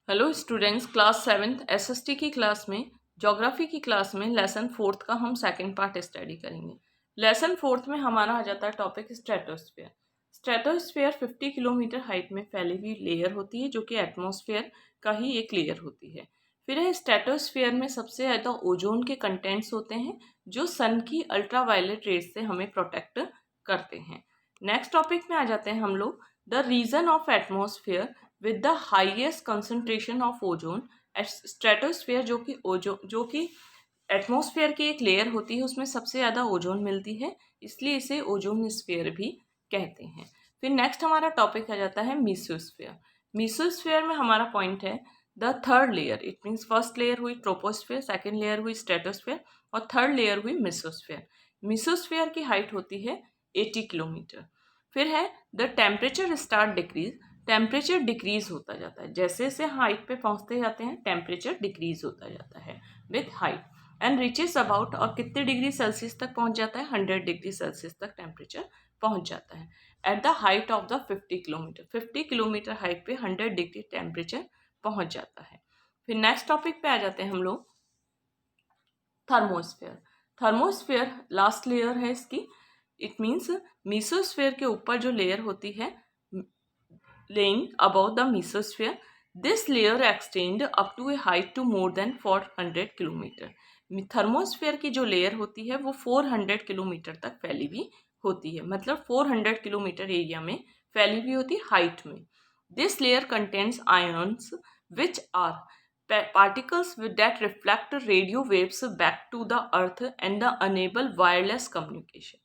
Hello students, class 7th SST की class में geography की क्लास में लेसन 4th का हम सेकंड पार्ट स्टडी करेंगे। लेसन 4th में हमारा आ जाता है topic stratosphere. Stratosphere 50 kilometre height में फैली हुई लेयर होती है जो कि एटमॉस्फेयर का ही एक लेयर होती है। फिर है स्ट्रेटोस्फेयर में सबसे ज़्यादा ओजोन के कंटेंट्स होते हैं जो सन की अल्ट्रावायलेट रेज से हमें प्रोटेक्ट करते हैं। नेक्स्ट टॉपिक में आ जाते हैं हम लोग the region of atmosphere with the highest concentration of ozone. Stratosphere जो कि एटमॉस्फेयर की एक लेयर होती है, उसमें सबसे ज़्यादा ओजोन मिलती है, इसलिए इसे ओजोन स्फीयर भी कहते हैं। फिर नेक्स्ट हमारा टॉपिक आ जाता है मीसोस्फेयर। मीसोस्फेयर में हमारा पॉइंट है the third layer. It means first layer हुई ट्रोपोस्फेयर, सेकेंड लेयर हुई स्ट्रेटोस्फेयर और थर्ड लेयर हुई मीसोस्फेयर। मीसोस्फेयर की हाइट होती है 80 किलोमीटर। फिर है the temperature start decrease. Temperature decrease होता जाता है, जैसे जैसे हाइट पे पहुंचते जाते हैं टेम्परेचर डिक्रीज होता जाता है with height and reaches about, और कितने डिग्री सेल्सियस तक पहुंच जाता है 100 डिग्री सेल्सियस तक टेम्परेचर पहुंच जाता है at the height of the 50 kilometre. 50 kilometre height पे 100 डिग्री टेम्परेचर पहुंच जाता है। फिर नेक्स्ट टॉपिक पे आ जाते हैं हम लोग थर्मोस्फेयर। थर्मोस्फेयर लास्ट लेयर है इसकी। इट मीन्स मीसोस्फेयर के ऊपर जो लेयर होती है laying above the mesosphere, this layer extend up to a height to more than 400 kilometre. Thermosphere की जो लेयर होती है वो 400 किलोमीटर तक फैली हुई होती है, मतलब 400 किलोमीटर एरिया में फैली हुई होती है हाइट में। This layer contains ions which are particles that reflect radio waves back to the earth and enable wireless communication.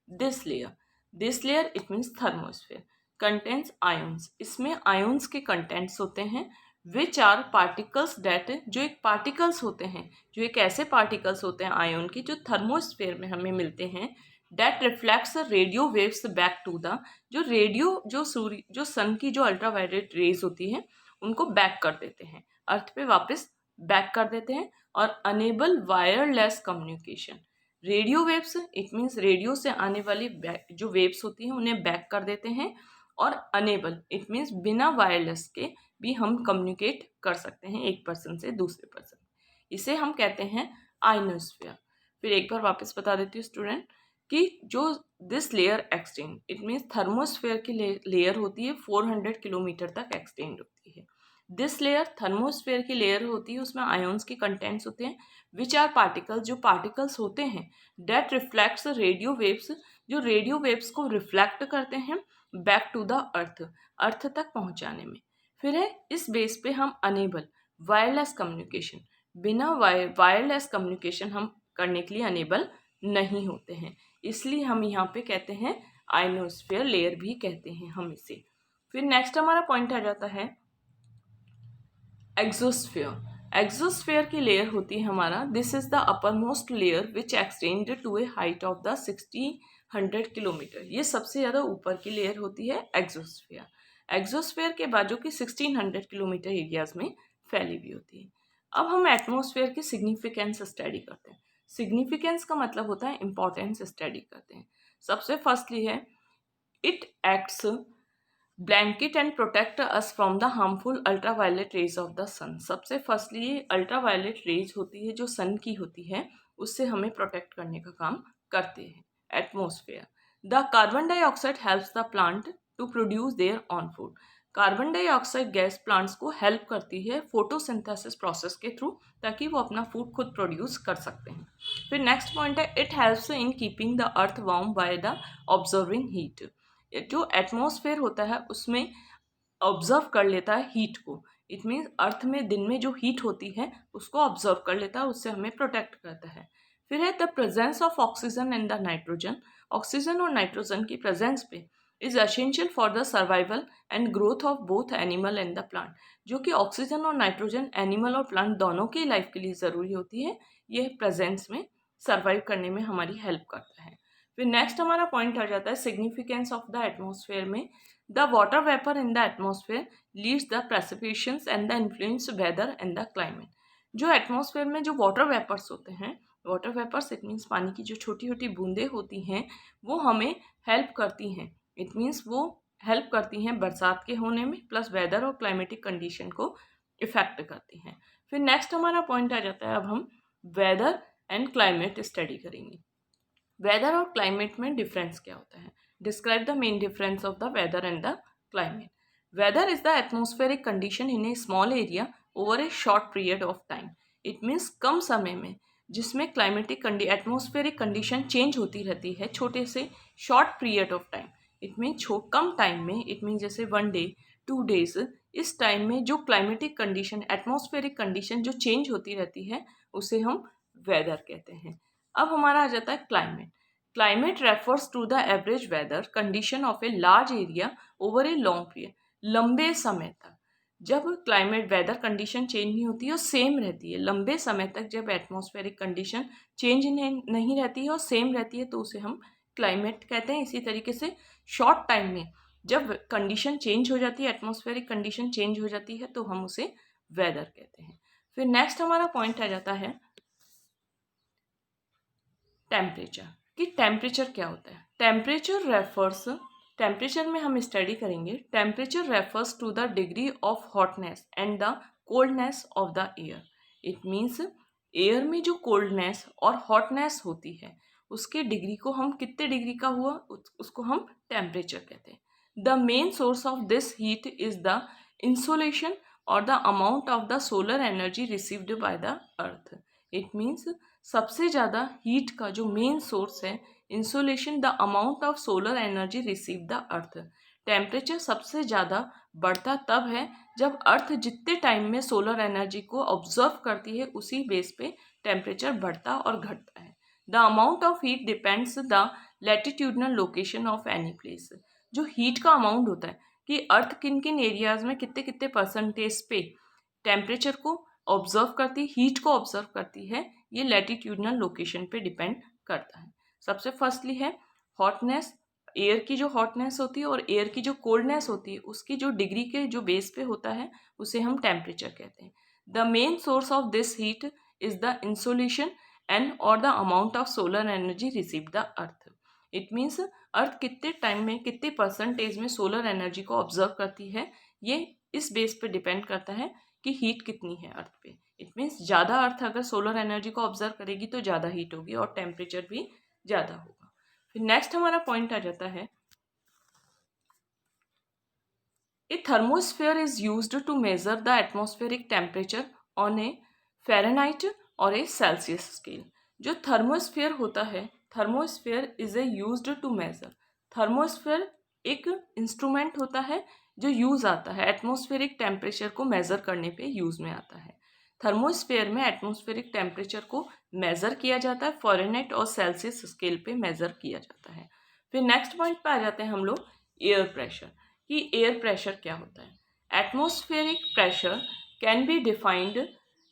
This layer it means thermosphere contains ions। इसमें ions के contents होते हैं which are particles that, जो एक particles होते हैं, जो एक ऐसे particles होते हैं ion के जो thermosphere में हमें मिलते हैं, that reflects radio waves back to the, जो सन की जो अल्ट्रावायलेट रेज होती है उनको बैक कर देते हैं, अर्थ पे वापस बैक कर देते हैं और enable wireless communication. Radio waves it means radio से आने वाली जो वेव्स होती हैं उन्हें बैक कर देते हैं, और अनेबल इट मीन्स बिना वायरलेस के भी हम कम्युनिकेट कर सकते हैं एक पर्सन से दूसरे पर्सन। इसे हम कहते हैं आयनोस्फीयर। फिर एक बार वापस बता देती हूँ स्टूडेंट कि जो this layer extend it means thermosphere की लेयर होती है 400 किलोमीटर तक एक्सटेंड होती है। दिस लेयर थर्मोस्फेयर की लेयर होती है, उसमें आयन्स के कंटेंट्स होते हैं विच आर पार्टिकल्स, जो पार्टिकल्स होते हैं डेट रिफ्लेक्ट्स रेडियो वेव्स, जो रेडियो वेव्स को रिफ्लेक्ट करते हैं बैक टू द अर्थ तक पहुंचाने में। फिर है इस बेस पे हम अनेबल वायरलेस कम्युनिकेशन, बिना वायरलेस कम्युनिकेशन हम करने के लिए अनेबल नहीं होते हैं, इसलिए हम यहाँ पे कहते हैं आयनोस्फेयर लेयर भी कहते हैं हम इसे। फिर नेक्स्ट हमारा पॉइंट आ जाता है एक्सोस्फेयर। एक्सोस्फेयर की लेयर होती है हमारा this is the upper most layer which extend to a height of the 1600 kilometre. ये सबसे ज़्यादा ऊपर की लेयर होती है एक्सोस्फेयर। एक्सोस्फेयर के बाद जो कि 1600 किलोमीटर एरियाज में फैली हुई होती है। अब हम एटमोसफेयर की सिग्निफिकेंस स्टडी करते हैं। सिग्निफिकेंस का मतलब होता है इंपॉर्टेंस स्टडी करते हैं। सबसे फर्स्टली है it acts blanket and protect us from the harmful ultraviolet rays of the sun. सबसे फर्स्टली ये अल्ट्रावायलेट रेज होती है जो सन की होती है, उससे हमें प्रोटेक्ट करने का काम करते हैं atmosphere. The carbon dioxide helps the plant to produce their own food. Carbon dioxide gas plants को हेल्प करती है फोटोसिंथेसिस प्रोसेस के थ्रू, ताकि वो अपना फूड खुद प्रोड्यूस कर सकते हैं। फिर नेक्स्ट पॉइंट है it helps in keeping the earth warm by the observing heat. जो एटमॉस्फेयर होता है उसमें ऑब्जर्व कर लेता है हीट को। इट मीन्स अर्थ में दिन में जो हीट होती है उसको ऑब्जर्व कर लेता है, उससे हमें प्रोटेक्ट करता है। फिर है the presence of oxygen and the nitrogen. Oxygen और नाइट्रोजन की प्रेजेंस पे is essential for the survival and growth of both animal and the plant. जो कि ऑक्सीजन और नाइट्रोजन एनिमल और प्लांट दोनों की लाइफ के लिए ज़रूरी होती है, ये प्रेजेंस में सर्वाइव करने में हमारी हेल्प करता है। फिर नेक्स्ट हमारा पॉइंट आ जाता है सिग्निफिकेंस ऑफ द एटमॉस्फेयर में the water vapour in the atmosphere leads the precipitations and the influence weather and the climate. जो एटमॉस्फेयर में जो वाटर वेपर्स होते हैं, वाटर वेपर्स इट मीन्स पानी की जो छोटी छोटी बूंदें होती हैं, वो हमें हेल्प करती हैं। इट मीन्स वो हेल्प करती हैं बरसात के होने में, प्लस वेदर और क्लाइमेटिक कंडीशन को इफेक्ट करती हैं। फिर नेक्स्ट हमारा पॉइंट आ जाता है, अब हम वेदर एंड क्लाइमेट स्टडी करेंगे। वेदर और क्लाइमेट में डिफरेंस क्या होता है? Describe the main difference of the weather and the climate. Weather is the atmospheric condition in a small area over a short period of time. It means कम समय में जिसमें क्लाइमेटिक एटमॉस्फेरिक कंडीशन चेंज होती रहती है छोटे से short period of time. It mean come time में, इट मीन जैसे 1 डे 2 डेज, इस टाइम में जो क्लाइमेटिक कंडीशन एटमॉस्फेरिक कंडीशन जो चेंज होती रहती है उसे हम वेदर कहते हैं। अब हमारा आ जाता है climate. Climate refers to the average weather condition of a large area over a long period. लंबे समय तक जब क्लाइमेट वेदर कंडीशन चेंज नहीं होती है और सेम रहती है, लंबे समय तक जब एटमॉस्फेरिक कंडीशन चेंज नहीं रहती है और सेम रहती है तो उसे हम क्लाइमेट कहते हैं। इसी तरीके से शॉर्ट टाइम में जब कंडीशन चेंज हो जाती है, एटमॉस्फेरिक कंडीशन चेंज हो जाती है तो हम उसे वेदर कहते हैं। फिर नेक्स्ट हमारा पॉइंट आ जाता है टेम्परेचर, कि टेम्परेचर क्या होता है। टेम्परेचर में हम स्टडी करेंगे, temperature refers to the degree of hotness and the coldness of the air. It means air में जो कोल्डनेस और हॉटनेस होती है उसके डिग्री को हम कितने डिग्री का हुआ उसको हम टेम्परेचर कहते हैं। The main source of this heat is the insolation और the amount of the solar energy received by the earth. It means सबसे ज़्यादा हीट का जो मेन सोर्स है insolation, the amount of solar energy receive the earth. Temperature सबसे ज़्यादा बढ़ता तब है जब अर्थ जितने टाइम में सोलर एनर्जी को ऑब्जर्व करती है उसी बेस पे टेम्परेचर बढ़ता और घटता है। The amount of heat depends the latitudinal location of any place. जो हीट का अमाउंट होता है कि अर्थ किन किन एरियाज में कितने कितने परसेंटेज पे टेम्परेचर को ऑब्जर्व करती, हीट को ऑब्जर्व करती है, ये लैटिट्यूडनल लोकेशन पे डिपेंड करता है। सबसे फर्स्टली है हॉटनेस, एयर की जो हॉटनेस होती है और एयर की जो कोल्डनेस होती है उसकी जो डिग्री के जो बेस पे होता है उसे हम टेम्परेचर कहते हैं। The main source of this heat is the insolation and और the amount of solar energy receive the earth. It means earth कितने टाइम में कितने परसेंटेज में सोलर एनर्जी को ऑब्जर्व करती है, ये इस बेस पे डिपेंड करता है कि हीट कितनी है अर्थ पे। इट मीन्स ज़्यादा अर्थ अगर सोलर एनर्जी को ऑब्जर्व करेगी तो ज़्यादा हीट होगी और टेम्परेचर भी ज़्यादा होगा। फिर नेक्स्ट हमारा पॉइंट आ जाता है a thermosphere is used to measure the atmospheric temperature on a Fahrenheit और ए सेल्सियस स्केल। जो थर्मोस्फेयर होता है, thermosphere is a used to measure. Thermosphere एक इंस्ट्रूमेंट होता है जो यूज़ आता है एटमॉस्फेरिक टेम्परेचर को मेज़र करने पे यूज़ में आता है। थर्मोस्फेयर में एटमॉस्फेरिक टेम्परेचर को मेज़र किया जाता है, फ़ारेनहाइट और सेल्सियस स्केल पे मेज़र किया जाता है। फिर नेक्स्ट पॉइंट पे आ जाते हैं हम लोग एयर प्रेशर, कि एयर प्रेशर क्या होता है। Atmospheric pressure can be defined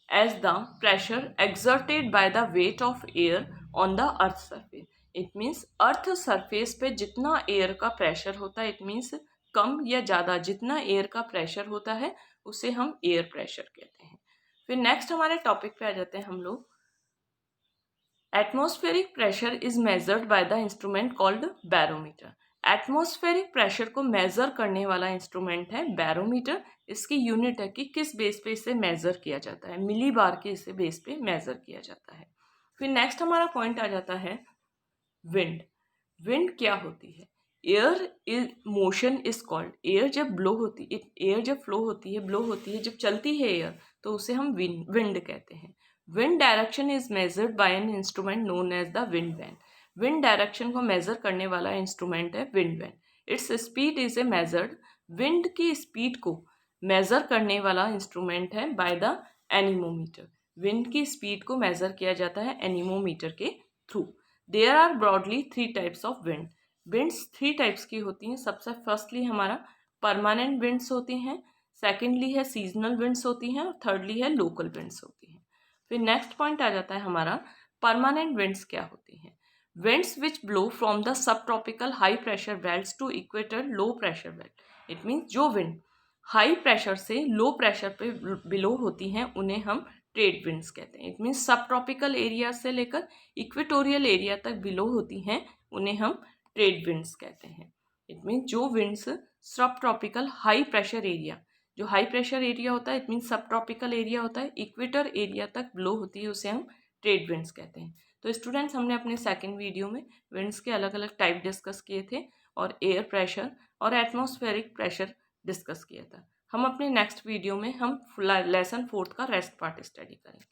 as the pressure exerted by the weight of air on the earth surface. It means earth surface पे जितना एयर का प्रेशर होता है, इट मीन्स कम या ज़्यादा जितना एयर का प्रेशर होता है उसे हम एयर प्रेशर कहते हैं। फिर नेक्स्ट हमारे टॉपिक पे आ जाते हैं हम लोग atmospheric pressure is measured by the instrument called barometer. Atmospheric pressure को मेजर करने वाला इंस्ट्रूमेंट है बैरोमीटर। इसकी यूनिट है कि किस बेस पे इसे मेजर किया जाता है, मिली बार के इसे बेस पे मेजर किया जाता है। फिर नेक्स्ट हमारा पॉइंट आ जाता है विंड। विंड क्या होती है? Air is motion is called. Air जब ब्लो होती है, एयर जब फ्लो होती है, ब्लो होती है, जब चलती है एयर तो उसे हम विंड कहते हैं। Wind direction is measured by an instrument known as the wind vane. Wind direction को मेजर करने वाला इंस्ट्रूमेंट है wind vane. Its speed is a measured. Wind की स्पीड को मेजर करने वाला इंस्ट्रूमेंट है बाय द एनीमोमीटर। विंड की स्पीड को मेजर किया जाता है एनीमोमीटर के through. There are broadly 3 types of wind. Winds 3 types की होती हैं। सबसे फर्स्टली हमारा परमानेंट विंड्स होती हैं, सेकेंडली है सीजनल विंड्स होती हैं और थर्डली है लोकल विंड्स होती हैं। फिर नेक्स्ट पॉइंट आ जाता है हमारा परमानेंट विंड्स क्या होती हैं। Winds which blow from the sub tropical high pressure belts to equator low pressure belt. It means जो विंड हाई प्रेशर से लो प्रेशर पे बिलो होती हैं उन्हें हम ट्रेड विंड्स कहते हैं। इट मीन्स सब ट्रॉपिकल एरिया से लेकर इक्वेटोरियल एरिया तक बिलो होती हैं उन्हें हम ट्रेड विंड्स कहते हैं। इट मीन्स जो विंड्स सब ट्रॉपिकल हाई प्रेशर एरिया, जो हाई प्रेशर एरिया होता है इट मीन सब ट्रॉपिकल एरिया होता है, इक्वेटर एरिया तक ब्लो होती है, उसे हम ट्रेड विंड्स कहते हैं। तो स्टूडेंट्स, हमने अपने सेकंड वीडियो में विंड्स के अलग अलग टाइप डिस्कस किए थे और एयर प्रेशर और एटमॉस्फेरिक प्रेशर डिस्कस किया था। हम अपने नेक्स्ट वीडियो में हम लेसन 4 का रेस्ट पार्ट स्टडी करेंगे।